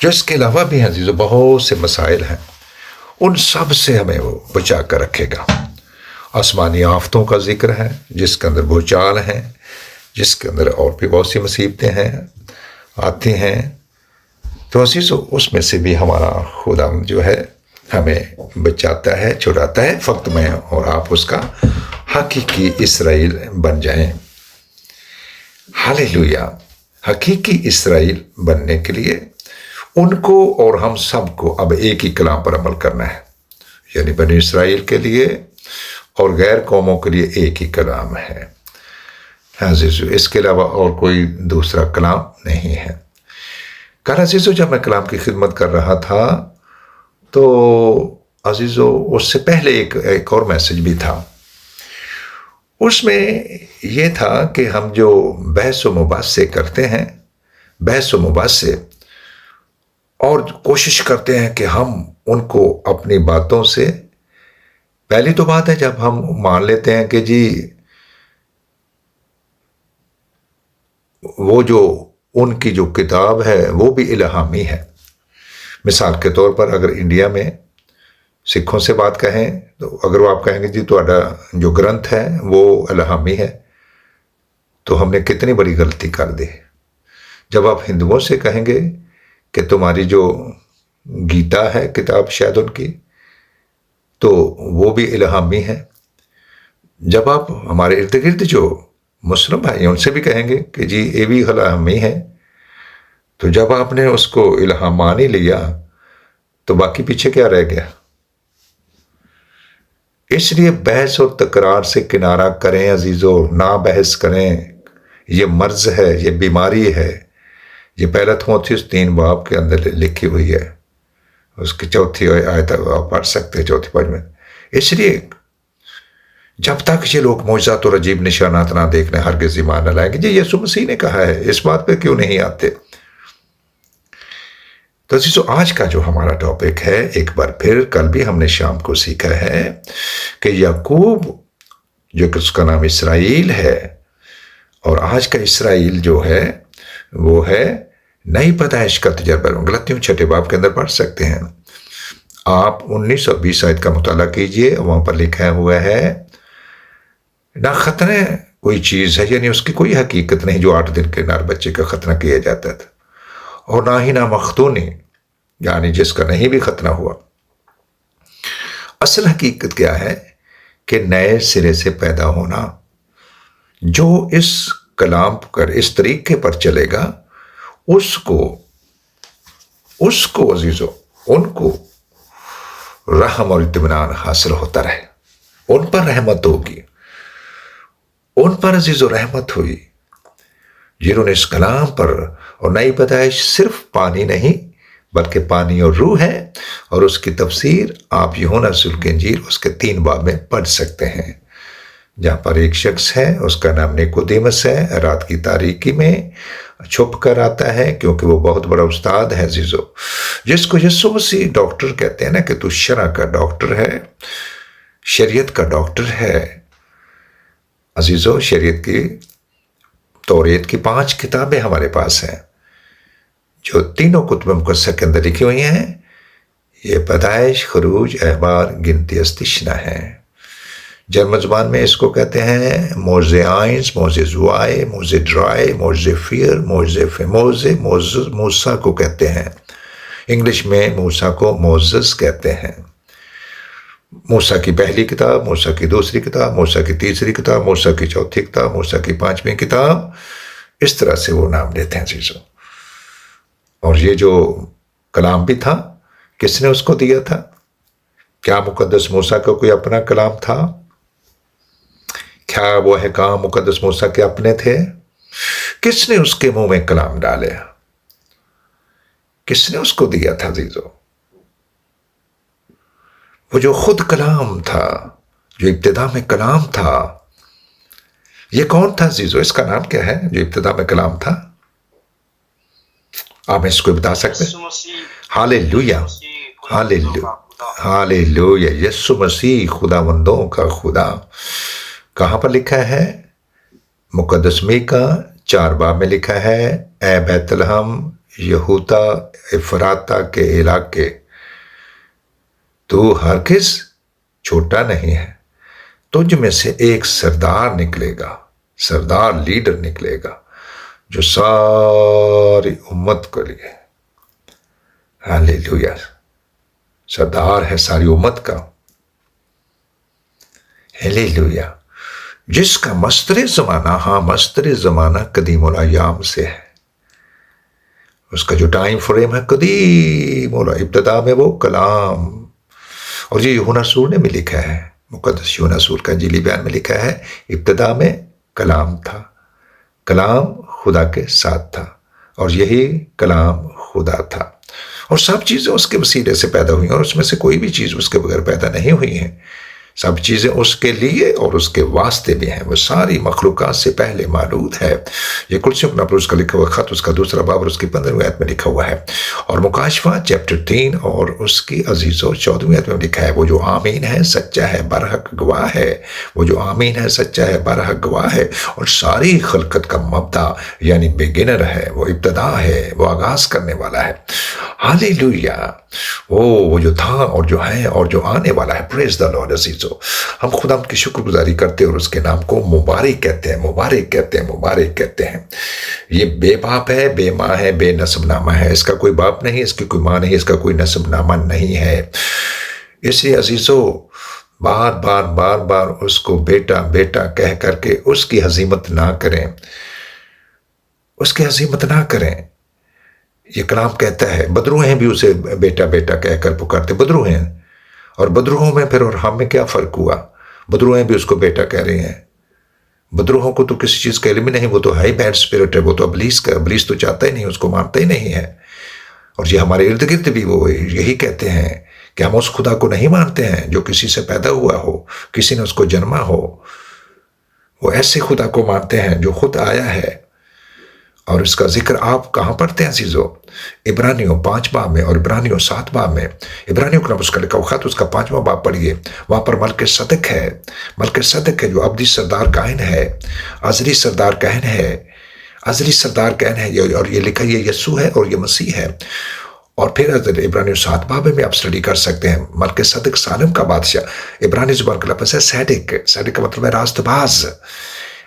جو اس کے علاوہ بھی عزیزو بہت سے مسائل ہیں، ان سب سے ہمیں وہ بچا کر رکھے گا۔ آسمانی آفتوں کا ذکر ہے جس کے اندر بھوچال ہیں، جس کے اندر اور بھی بہت سی مصیبتیں ہیں آتی ہیں، تو عزیزو اس میں سے بھی ہمارا خدا جو ہے ہمیں بچاتا ہے، چھڑاتا ہے، فقط میں اور آپ اس کا حقیقی اسرائیل بن جائیں۔ ہاللیلویا! حقیقی اسرائیل بننے کے لیے ان کو اور ہم سب کو اب ایک ہی کلام پر عمل کرنا ہے، یعنی بنی اسرائیل کے لیے اور غیر قوموں کے لیے ایک ہی کلام ہے عزیزو، اس کے علاوہ اور کوئی دوسرا کلام نہیں ہے۔ کل عزیزو جب میں کلام کی خدمت کر رہا تھا تو عزیزو اس سے پہلے ایک اور میسج بھی تھا، اس میں یہ تھا کہ ہم جو بحث و مباحثے کرتے ہیں، بحث و مباحثے، اور کوشش کرتے ہیں کہ ہم ان کو اپنی باتوں سے، پہلی تو بات ہے جب ہم مان لیتے ہیں کہ جی وہ جو ان کی جو کتاب ہے وہ بھی الہامی ہے۔ مثال کے طور پر اگر انڈیا میں سکھوں سے بات کہیں تو اگر وہ آپ کہیں گے جی تہاڈا جو گرنتھ ہے وہ الہامی ہے، تو ہم نے کتنی بڑی غلطی کر دی۔ جب آپ ہندوؤں سے کہیں گے کہ تمہاری جو گیتا ہے کتاب شاید ان کی، تو وہ بھی الہامی ہے۔ جب آپ ہمارے ارد گرد جو مسلم بھائی ہیں ان سے بھی کہیں گے کہ جی یہ بھی الہامی ہے، تو جب آپ نے اس کو الہام مان ہی لیا تو باقی پیچھے کیا رہ گیا؟ اس لیے بحث اور تکرار سے کنارہ کریں عزیزو، نہ بحث کریں، یہ مرض ہے، یہ بیماری ہے۔ یہ پہلا تھوموتھیوس 3 باب کے اندر لکھی ہوئی ہے، اس کی 4 آیت آپ پڑھ سکتے ہیں، 4 میں۔ اس لیے جب تک یہ لوگ معجزات اور عجیب نشانات نہ دیکھ لیں ہرگز ایمان نہ لائیں گے۔ جی یسوع مسیح نے کہا ہے، اس بات پہ کیوں نہیں آتے؟ تو عزیزو آج کا جو ہمارا ٹاپک ہے، ایک بار پھر کل بھی ہم نے شام کو سیکھا ہے کہ یعقوب جو کہ اس کا نام اسرائیل ہے، اور آج کا اسرائیل جو ہے وہ ہے نئی پیدائش کا تجربہ۔ غلطیوں 6 باب کے اندر پڑھ سکتے ہیں آپ، 19 اور 20 آیت کا مطالعہ کیجئے، وہاں پر لکھا ہوا ہے نہ ختنہ کوئی چیز ہے، یعنی اس کی کوئی حقیقت نہیں جو 8 دن کے نر بچے کا ختنہ کیا جاتا تھا، اور نہ ہی نہ مختونی، یعنی جس کا نہیں بھی ختنہ ہوا۔ اصل حقیقت کیا ہے کہ نئے سرے سے پیدا ہونا۔ جو اس کلام پر، اس طریقے پر چلے گا، اس کو عزیزو، ان کو رحم اور اطمینان حاصل ہوتا رہے، ان پر رحمت ہوگی، ان پر عزیزو رحمت ہوئی جنہوں نے اس کلام پر، اور نئی پیدائش صرف پانی نہیں بلکہ پانی اور روح ہے، اور اس کی تفسیر آپ یوحنا رسول کی انجیل اس کے 3 باب میں پڑھ سکتے ہیں، جہاں پر ایک شخص ہے، اس کا نام نیکودیمس ہے، رات کی تاریکی میں چھپ کر آتا ہے، کیونکہ وہ بہت بڑا استاد ہے عزیزو، جس کو یسوع مسیح ڈاکٹر کہتے ہیں نا، کہ تو شرع کا ڈاکٹر ہے، شریعت کا ڈاکٹر ہے عزیزو۔ شریعت کی، توریت کی 5 کتابیں ہمارے پاس ہیں جو تینوں کتب مقدسہ کے اندر لکھی ہوئی ہیں۔ یہ پیدائش، خروج، احبار، گنتی، استثنا ہے۔ جرمن زبان میں اس کو کہتے ہیں موزے آئنس، موزے زوائے، موزے ڈرائے، موزے فیر، موزے فیموزے، موسیٰ کو کہتے ہیں، انگلش میں موسیٰ کو موزس کہتے ہیں۔ موسیٰ کی پہلی کتاب، موسیٰ کی دوسری کتاب، موسیٰ کی تیسری کتاب، موسیٰ کی چوتھی کتاب، موسیٰ کی 5ویں کتاب، اس طرح سے وہ نام لیتے ہیں عزیزو۔ اور یہ جو کلام بھی تھا، کس نے اس کو دیا تھا؟ کیا مقدس موسیٰ کا کوئی اپنا کلام تھا؟ کیا وہ احکام مقدس موسیٰ کے اپنے تھے؟ کس نے اس کے منہ میں کلام ڈالے؟ کس نے اس کو دیا تھا عزیزو؟ وہ جو خود کلام تھا، جو ابتدا میں کلام تھا، یہ کون تھا عزیزو؟ اس کا نام کیا ہے جو ابتدا میں کلام تھا؟ آپ اس کو بتا سکتے ہیں؟ ہاللیلویا، ہاللیلویا، ہاللیلویا، یسوع مسیح خداوندوں کا خدا۔ کہاں پر لکھا ہے؟ مقدس میکا 4 باب میں لکھا ہے، اے بیت لحم یہودا افراتا کے علاقے، تو ہرگز چھوٹا نہیں ہے، تجھ میں سے ایک سردار نکلے گا، سردار لیڈر نکلے گا جو ساری امت کے لیے، ہاللیلویا، سردار ہے ساری امت کا، ہاللیلویا، جس کا مصدر زمانہ، ہاں مصدر زمانہ قدیم الایام سے ہے، اس کا جو ٹائم فریم ہے قدیم، ابتدا میں وہ کلام، اور یہ یوحنا رسول نے بھی لکھا ہے، مقدس یوحنا رسول کا انجیلی بیان میں لکھا ہے، ابتدا میں کلام تھا، کلام خدا کے ساتھ تھا، اور یہی کلام خدا تھا، اور سب چیزیں اس کے وسیلے سے پیدا ہوئی ہیں، اور اس میں سے کوئی بھی چیز اس کے بغیر پیدا نہیں ہوئی ہیں، سب چیزیں اس کے لیے اور اس کے واسطے بھی ہیں، وہ ساری مخلوقات سے پہلے موجود ہے۔ یہ کلسیوں کا اس کا لکھا ہوا خط، اس کا دوسرا باب اور اس کی 15ویں آیت میں لکھا ہوا ہے، اور مکاشفہ چیپٹر 3 اور اس کی عزیزوں 14ویں آیت میں لکھا ہے، وہ جو آمین ہے، سچا ہے، برحق گواہ ہے، وہ جو آمین ہے، سچا ہے، برحق گواہ ہے، اور ساری خلقت کا مبدا یعنی بگنر ہے، وہ ابتدا ہے، وہ آغاز کرنے والا ہے، ہاللیلویا، وہ جو تھا اور جو ہے اور جو آنے والا ہے۔ پریز دا لارڈ عزیزو، ہم خدا کی شکر گزاری کرتے ہیں اور اس کے نام کو مبارک کہتے ہیں، مبارک کہتے ہیں، مبارک کہتے ہیں۔ یہ بے باپ ہے، بے ماں ہے، بے نسب نامہ ہے، اس کا کوئی باپ نہیں، اس کی کوئی ماں نہیں، اس کا کوئی نسب نامہ نہیں ہے، اس لیے عزیزو بار بار بار بار اس کو بیٹا بیٹا کہہ کر کے اس کی حزیمت نہ کریں، اس کی حزیمت نہ کریں۔ یہ کلام کہتا ہے بدروح ہیں بھی اسے بیٹا بیٹا کہہ کر پکارتے، بدروح ہیں، اور بدروحوں میں پھر اور ہم میں کیا فرق ہوا؟ بدروہیں بھی اس کو بیٹا کہہ رہے ہیں، بدروحوں کو تو کسی چیز کا علم ہی نہیں، وہ تو ہے بیڈ اسپرٹ ہے، وہ تو ابلیس کا، ابلیس تو چاہتا ہی نہیں، اس کو مانتا ہی نہیں ہے، اور یہ ہمارے ارد گرد بھی وہ یہی کہتے ہیں کہ ہم اس خدا کو نہیں مانتے ہیں جو کسی سے پیدا ہوا ہو، کسی نے اس کو جنما ہو، وہ ایسے خدا کو مانتے ہیں جو خود آیا ہے، اور اس کا ذکر آپ کہاں پڑھتے ہیں عزیزو؟ عبرانیوں 5 باب میں اور عبرانیوں 7 باب میں، عبرانیوں کا اس کا لکھا خط اس کا 5واں باب پڑھیے، وہاں پر ملک صدق ہے، ملک صدق ہے جو ابدی سردار کاہن ہے، ازلی سردار کاہن ہے، ازلی سردار کاہن ہے، اور یہ لکھا یہ یسوع ہے اور یہ مسیح ہے۔ اور پھر عبرانیوں 7 باب میں آپ اسٹڈی کر سکتے ہیں، ملک صدق سالم کا بادشاہ، عبرانی زبان کا لفظ ہے صادق، صادق کا مطلب ہے راست باز،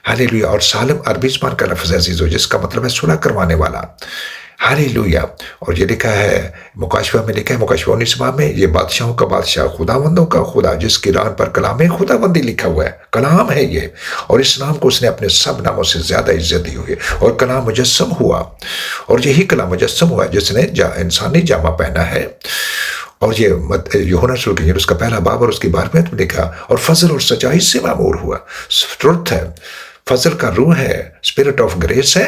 ہاللیلویا، اور سالم عربی زبان کا لفظ ہے عزیزو جس کا مطلب ہے صلح کروانے والا، ہاللیلویا، اور یہ لکھا ہے مکاشفہ میں، لکھا ہے مکاشفہ 19 باب میں، یہ بادشاہوں کا بادشاہ، خداوندوں کا خدا، جس کی ران پر کلام خداوندی لکھا ہوا ہے، کلام ہے یہ، اور اس نام کو اس نے اپنے سب ناموں سے زیادہ عزت دی ہوئی ہے، اور کلام مجسم ہوا، اور یہی کلام مجسم ہوا جس نے انسانی جامہ پہنا ہے، اور یہ یوحنا رسول کی اس کا پہلا باب اور اس کی 12ویں آیت میں لکھا، اور فضل اور سچائی سے معمور ہوا، ٹروتھ ہے، فضل کا روح ہے، اسپرٹ آف گریس ہے،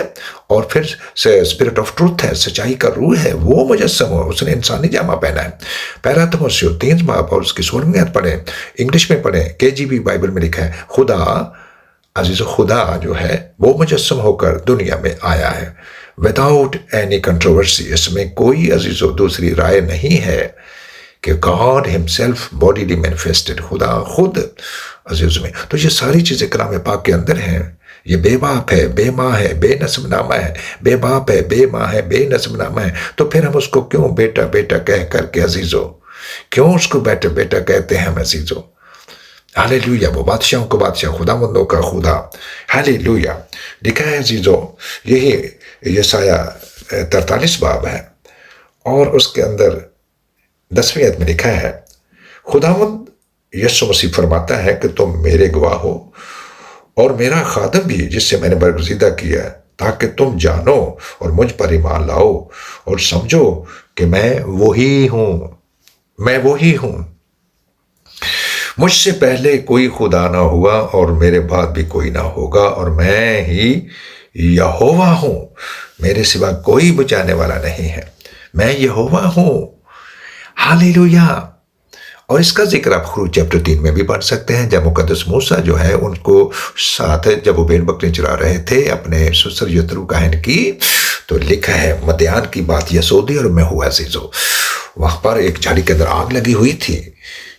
اور پھر اسپرٹ آف ٹروتھ ہے، سچائی کا روح ہے، وہ مجسم ہوا، اس نے انسانی جامہ پہنا ہے۔ پہلا تموثیو 3 باب اور اس کی 16ویں آیت پڑھیں، انگلش میں پڑھیں، KJV بائبل میں لکھا ہے، خدا عزیز خدا جو ہے وہ مجسم ہو کر دنیا میں آیا ہے، وداؤٹ اینی کنٹروورسی، اس میں کوئی عزیز و دوسری رائے نہیں ہے کہ God himself bodily manifested، خدا خود عزیز میں، تو یہ ساری چیزیں کلام پاک کے اندر ہیں۔ یہ بے باپ ہے، بے ماں ہے، بے نسب نامہ ہے، بے باپ ہے، بے ماں ہے، بے نسب نامہ ہے، تو پھر ہم اس کو کیوں بیٹا بیٹا کہہ کر کے عزیزو، کیوں اس کو بیٹا بیٹا کہتے ہیں ہم عزیزو؟ ہاللیلویا، وہ بادشاہوں کو بادشاہ، خداوندوں کا خدا، ہاللیلویا، لکھا ہے عزیزو، یہی یسایہ 43 باب ہے، اور اس کے اندر 10ویں آیت میں لکھا ہے، خداوند یسوع مسیح فرماتا ہے کہ تم میرے گواہ ہو اور میرا خادم بھی جس سے میں نے برگزیدہ کیا ہے، تاکہ تم جانو اور مجھ پر ایمان لاؤ اور سمجھو کہ میں وہی ہوں، میں وہی ہوں، مجھ سے پہلے کوئی خدا نہ ہوا اور میرے بعد بھی کوئی نہ ہوگا، اور میں ہی یہوہ ہوں، میرے سوا کوئی بچانے والا نہیں ہے، میں یہوہ ہوں، ہاللیلویا۔ اور اس کا ذکر آپ خروج چیپٹر 3 میں بھی پڑھ سکتے ہیں، جب مقدس موسیٰ جو ہے ان کو ساتھ جب وہ بھیڑ بکری چرا رہے تھے اپنے سسر یترو کاہن کی، تو لکھا ہے مدیان کی بات یسودی اور میں ہوا عزیزو، وہاں پر ایک جھاڑی کے اندر آگ لگی ہوئی تھی،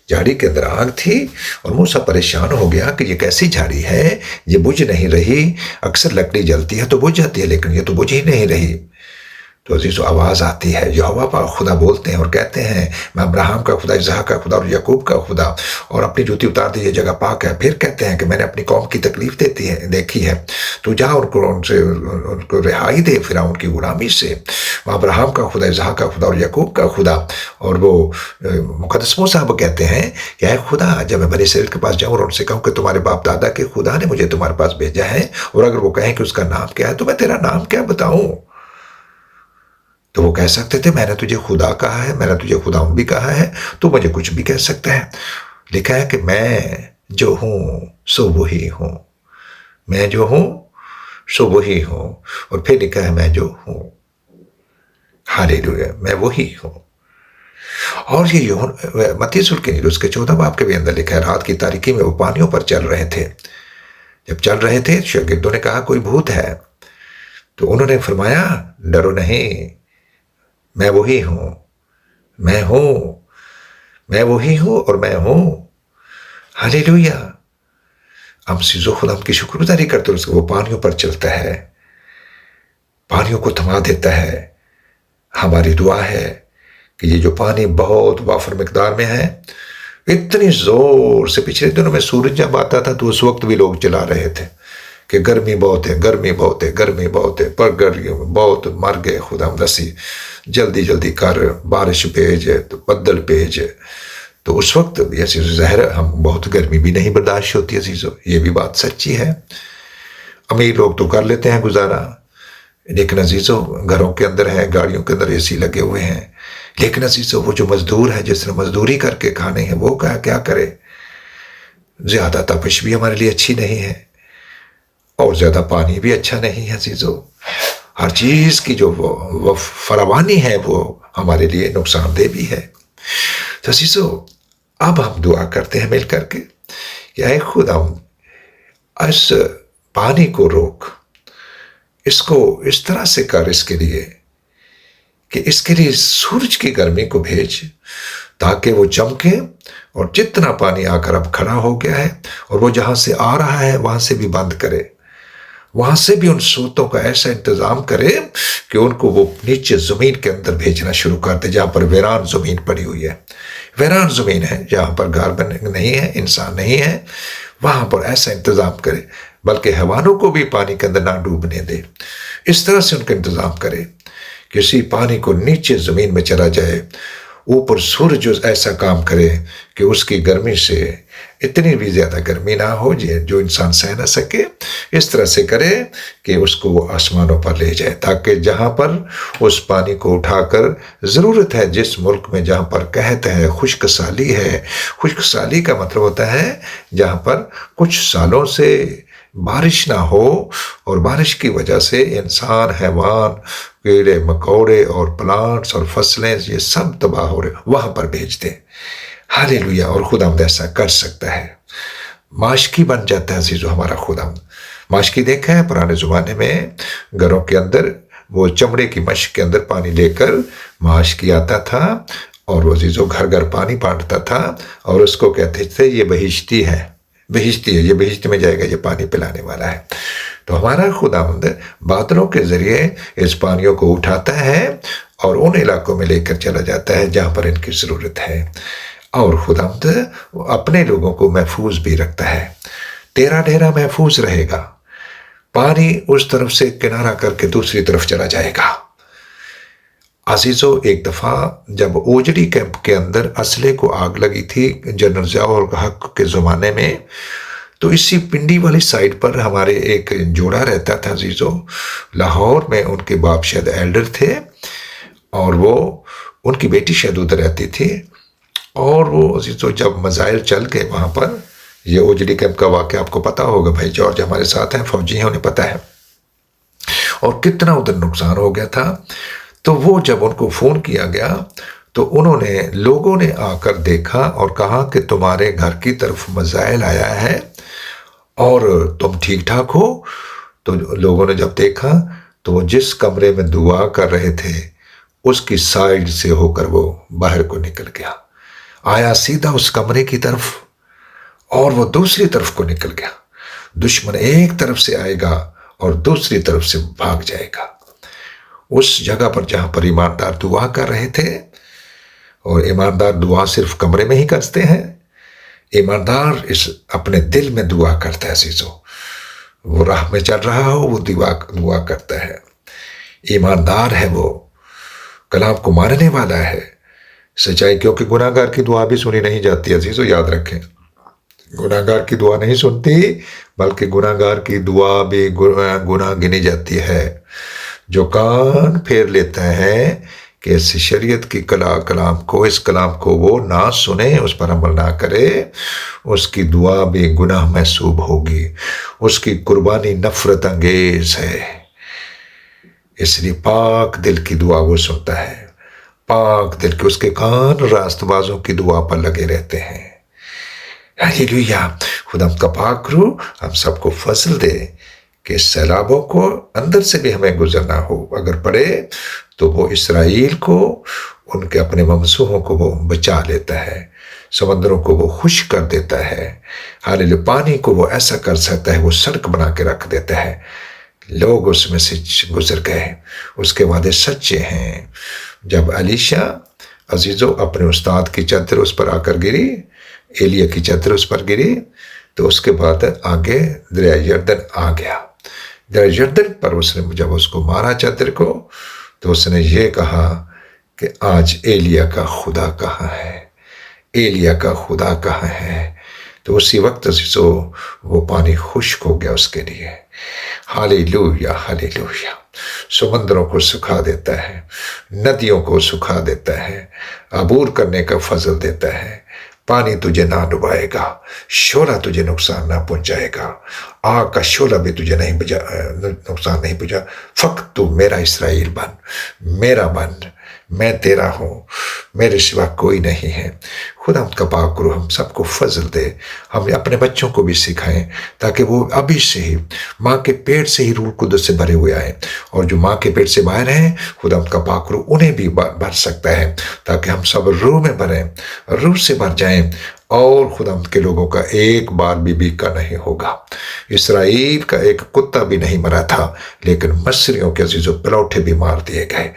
جھاڑی کے اندر آگ تھی، اور موسیٰ پریشان ہو گیا کہ یہ کیسی جھاڑی ہے، یہ بجھ نہیں رہی، اکثر لکڑی جلتی ہے تو بجھ جاتی ہے لیکن یہ تو بجھ ہی نہیں رہی، تو عزیز آواز آتی ہے، یہوہ پاک خدا بولتے ہیں اور کہتے ہیں میں ابراہیم کا خدا، اسحاق کا خدا اور یعقوب کا خدا، اور اپنی جوتی اتار دی، یہ جگہ پاک ہے۔ پھر کہتے ہیں کہ میں نے اپنی قوم کی تکلیف دیکھی ہے، تو جا ان کو رہائی دے فرعون کی غلامی سے۔ وہ ابراہیم کا خدا، اسحاق کا خدا اور یعقوب کا خدا، اور وہ مقدس موسیٰ صاحب کہتے ہیں کہ اے خدا، جب میں بنی اسرائیل کے پاس جاؤں اور ان سے کہوں کہ تمہارے باپ دادا کے خدا نے مجھے تمہارے پاس بھیجا ہے، اور اگر وہ کہیں کہ اس کا نام کیا ہے تو میں تیرا نام کیا بتاؤں؟ تو وہ کہہ سکتے تھے میں نے تجھے خدا کہا ہے، میں نے تجھے خداوند بھی کہا ہے، تو مجھے کچھ بھی کہہ سکتا ہے۔ لکھا ہے کہ میں جو ہوں سو وہی ہوں، میں جو ہوں سو وہی ہوں، اور پھر لکھا ہے میں جو ہوں، ہاللیلویا، میں وہی ہوں۔ اور یہ متی رسول کے نیل اس کے 14 باب کے بھی اندر لکھا ہے، رات کی تاریکی میں وہ پانیوں پر چل رہے تھے۔ جب چل رہے تھے شاگردوں نے کہا کوئی بھوت ہے، تو انہوں نے فرمایا ڈرو نہیں، میں وہی ہوں، میں ہوں، میں وہی ہوں اور میں ہوں۔ ہاللیلویا۔ ہم سیزو خدا ہم کی شکر گزاری کرتے ہیں، وہ پانیوں پر چلتا ہے، پانیوں کو تھما دیتا ہے۔ ہماری دعا ہے کہ یہ جو پانی بہت وافر مقدار میں ہے، اتنی زور سے، پچھلے دنوں میں سورج جب آتا تھا تو اس وقت بھی لوگ چلا رہے تھے کہ گرمی بہت ہے، گرمی بہت ہے، گرمی بہت ہے، پر گرمی بہت، مر گئے، خدا نسی جلدی جلدی کر، بارش بھیج تو بدل بھیج۔ تو اس وقت بھی ایسی ظاہر ہم بہت گرمی بھی نہیں برداشت ہوتی عزیزو، یہ بھی بات سچی ہے۔ امیر لوگ تو کر لیتے ہیں گزارا، لیکن عزیزو گھروں کے اندر ہے، گاڑیوں کے اندر اے سی لگے ہوئے ہیں، لیکن عزیزو وہ جو مزدور ہے جس نے مزدوری کر کے کھانے ہیں وہ کیا کرے؟ زیادہ تپش بھی ہمارے لیے اچھی نہیں ہے، اور زیادہ پانی بھی اچھا نہیں ہے عزیزو۔ ہر چیز کی جو وہ فراوانی ہے وہ ہمارے لیے نقصان دہ بھی ہے۔ تو عزیزو اب ہم دعا کرتے ہیں مل کر کے کہ اے خدا اس پانی کو روک، اس کو اس طرح سے کر، اس کے لیے کہ اس کے لیے سورج کی گرمی کو بھیج تاکہ وہ چمکے، اور جتنا پانی آ کر اب کھڑا ہو گیا ہے اور وہ جہاں سے آ رہا ہے وہاں سے بھی بند کرے، وہاں سے بھی ان سوتوں کا ایسا انتظام کرے کہ ان کو وہ نیچے زمین کے اندر بھیجنا شروع کر دے، جہاں پر ویران زمین پڑی ہوئی ہے، ویران زمین ہے، جہاں پر گھر نہیں ہے، انسان نہیں ہے، وہاں پر ایسا انتظام کرے، بلکہ حیوانوں کو بھی پانی کے اندر نہ ڈوبنے دے، اس طرح سے ان کا انتظام کرے کہ اسی پانی کو نیچے زمین میں چلا جائے، اوپر سورج ایسا کام کرے کہ اس کی گرمی سے اتنی بھی زیادہ گرمی نہ ہو جو انسان سہ نہ سکے، اس طرح سے کرے کہ اس کو وہ آسمانوں پر لے جائے، تاکہ جہاں پر اس پانی کو اٹھا کر ضرورت ہے، جس ملک میں جہاں پر قحط ہے، خشک سالی ہے، خشک سالی کا مطلب ہوتا ہے جہاں پر کچھ سالوں سے بارش نہ ہو، اور بارش کی وجہ سے انسان، حیوان، کیڑے مکوڑے اور پلانٹس اور فصلیں یہ سب تباہ ہو رہے، وہاں پر بھیج دے۔ ہاللیلویا۔ اور خداوند ایسا کر سکتا ہے، ماشکی بن جاتا ہے عزیزو ہمارا خداوند۔ ماشکی دیکھا ہے پرانے زمانے میں گھروں کے اندر وہ چمڑے کی مشق کے اندر پانی لے کر ماشکی آتا تھا، اور وہ عزیزو گھر گھر پانی بانٹتا تھا، اور اس کو کہتے تھے یہ بہشتی ہے، بہشتی ہے، یہ بہشت میں جائے گا، یہ پانی پلانے والا ہے۔ تو ہمارا خداوند بادلوں کے ذریعے اس پانیوں کو اٹھاتا ہے اور ان علاقوں میں لے کر چلا جاتا ہے جہاں پر ان کی ضرورت ہے، اور خداوند اپنے لوگوں کو محفوظ بھی رکھتا ہے۔ تیرا ڈیرا محفوظ رہے گا، پانی اس طرف سے کنارہ کر کے دوسری طرف چلا جائے گا۔ عزیزو ایک دفعہ جب اوجڑی کیمپ کے اندر اسلحے کو آگ لگی تھی جنرل ضیاء الحق کے زمانے میں، تو اسی پنڈی والی سائڈ پر ہمارے ایک جوڑا رہتا تھا عزیزو، لاہور میں ان کے باپ شاید ایلڈر تھے، اور وہ ان کی بیٹی شاید ادھر رہتی تھی، اور وہ عزیزو جب مزائل چل گئے وہاں پر، یہ اوجڑی کیمپ کا واقعہ آپ کو پتا ہوگا، بھائی جارج ہمارے ساتھ ہیں، فوجی ہیں، انہیں پتا ہے، اور کتنا ادھر نقصان ہو گیا تھا۔ تو وہ جب ان کو فون کیا گیا تو لوگوں نے آ کر دیکھا اور کہا کہ تمہارے گھر کی طرف مزائل آیا ہے اور تم ٹھیک ٹھاک ہو۔ تو لوگوں نے جب دیکھا تو وہ جس کمرے میں دعا کر رہے تھے اس کی سائڈ سے ہو کر وہ باہر کو نکل گیا، آیا سیدھا اس کمرے کی طرف، اور وہ دوسری طرف کو نکل گیا۔ دشمن ایک طرف سے آئے گا اور دوسری طرف سے بھاگ جائے گا۔ اس جگہ پر جہاں پر ایماندار دعا کر رہے تھے. اور ایماندار دعا صرف کمرے میں ہی کرتے ہیں. ایماندار اپنے دل میں دعا کرتا ہے عزیزو. وہ راہ میں چل رہا ہو وہ دعا کرتا ہے. ایماندار ہے وہ، کلام کو ماننے والا ہے. سچائی، کیونکہ گناہ گار کی دعا بھی سنی نہیں جاتی عزیزو، یاد رکھیں. گناہ گار کی دعا نہیں سنتی، بلکہ گناہ گار کی دعا بھی گناہ گنی جاتی ہے. جو کان پھیر لیتا ہے کہ اس شریعت کی کلام کو، اس کلام کو وہ نہ سنے، اس پر عمل نہ کرے، اس کی دعا بھی گناہ محسوب ہوگی. اس کی قربانی نفرت انگیز ہے. اس لیے پاک دل کی دعا وہ سنتا ہے. پاک دل کے، اس کے کان راست بازوں کی دعا پر لگے رہتے ہیں. ہالیلویا. خدا کا پاک روح ہم سب کو فضل دے کہ سیلابوں کو اندر سے بھی ہمیں گزرنا ہو. اگر پڑے تو وہ اسرائیل کو، ان کے اپنے ممسوحوں کو وہ بچا لیتا ہے. سمندروں کو وہ خشک کر دیتا ہے. ہالیلویا. پانی کو وہ ایسا کر سکتا ہے، وہ سڑک بنا کے رکھ دیتا ہے. لوگ اس میں سے گزر گئے. اس کے وعدے سچے ہیں. جب الیشا عزیزو اپنے استاد کی چادر اس پر آ کر گری، ایلیا کی چادر اس پر گری، تو اس کے بعد آگے دریا یردن آ گیا. دریا یردن پر اس نے جب اس کو مارا چادر کو، تو اس نے یہ کہا کہ آج ایلیا کا خدا کہاں ہے؟ ایلیا کا خدا کہاں ہے؟ تو اسی وقت عزیزو وہ پانی خشک ہو گیا اس کے لیے. Hallelujah, hallelujah. سمندروں کو سکھا دیتا ہے، ندیوں کو سکھا دیتا ہے، عبور کرنے کا فضل دیتا ہے. پانی تجھے نہ ڈبائے گا، شعلہ تجھے نقصان نہ پہنچائے گا، آگ کا شعلہ بھی تجھے نقصان نہیں پہنچا. فقط تو میرا اسرائیل بن، میرا بن، میں تیرا ہوں، میرے سوا کوئی نہیں ہے. خدا ہم کا پاک روح ہم سب کو فضل دے. ہم اپنے بچوں کو بھی سکھائیں تاکہ وہ ابھی سے ہی ماں کے پیٹ سے ہی روح قدس سے بھرے ہوئے آئیں. اور جو ماں کے پیٹ سے باہر ہیں، خدا ہم کا پاک روح انہیں بھی بھر سکتا ہے، تاکہ ہم سب روح میں بھریں، روح سے بھر جائیں. اور خدا کے لوگوں کا ایک بار بھی بیکا نہیں ہوگا. اسرائیل کا ایک کتا بھی نہیں مرا تھا، لیکن مصریوں کے عزیز و پلوٹے بھی مار دیے گئے.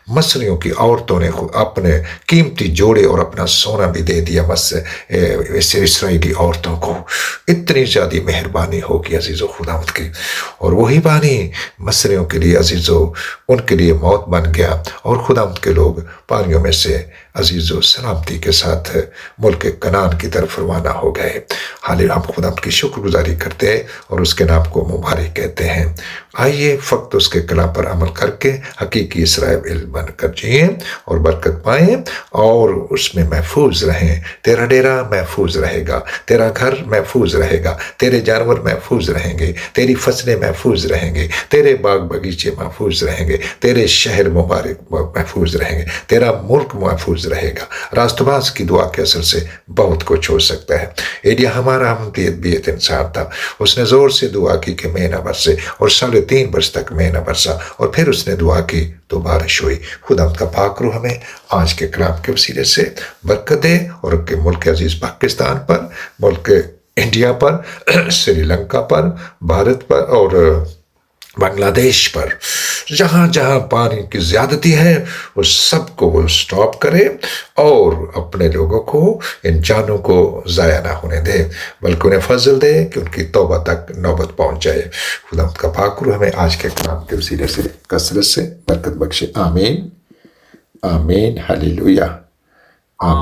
مصریوں کی عورتوں نے اپنے قیمتی جوڑے اور اپنا سونا بھی دے دیا اسرائیلی عورتوں کو. اتنی زیادہ مہربانی ہوگی عزیز و خداوند کی. اور وہی پانی مصریوں کے لیے عزیز و ان کے لیے موت بن گیا، اور خداوند کے لوگ پانیوں میں سے عزیز و سلامتی کے ساتھ ملک کنعان کی طرف روانہ ہو گئے. حالیہ ہم خدا کی شکر گزاری کرتے ہیں اور اس کے نام کو مبارک کہتے ہیں. آئیے فقط اس کے کلام پر عمل کر کے حقیقی اسرائیل بن کر جئیں اور برکت پائیں اور اس میں محفوظ رہیں. تیرا ڈیرا محفوظ رہے گا، تیرا گھر محفوظ رہے گا، تیرے جانور محفوظ رہیں گے، تیری فصلیں محفوظ رہیں گے، تیرے باغ باغیچے محفوظ رہیں گے، تیرے شہر مبارک محفوظ رہیں گے، تیرا ملک محفوظ رہے گا. راست باز کی دعا کے اثر سے بہت کچھ ہو سکتا ہے. ایلیا ہمارا بیت انسان تھا. اس نے زور سے دعا کی کہ میں نہ برسے، اور 3.5 برس تک میں نہ برسا، اور پھر اس نے دعا کی تو بارش ہوئی. خدا کا پاک روح ہمیں آج کے کلام کے وسیلے سے برکت دے، اور کہ ملک عزیز پاکستان پر، ملک انڈیا پر، سری لنکا پر، بھارت پر اور بنگلہ دیش پر، جہاں جہاں پانی کی زیادتی ہے وہ سب کو وہ سٹاپ کرے، اور اپنے لوگوں کو، ان جانوں کو ضائع نہ ہونے دے، بلکہ انہیں فضل دے کہ ان کی توبہ تک نوبت پہنچ جائے. خدا کا پاک روح ہمیں آج کے کلام کے وسیلے سے کثرت سے برکت بخشے. آمین، آمین، ہلیلویا، آمین.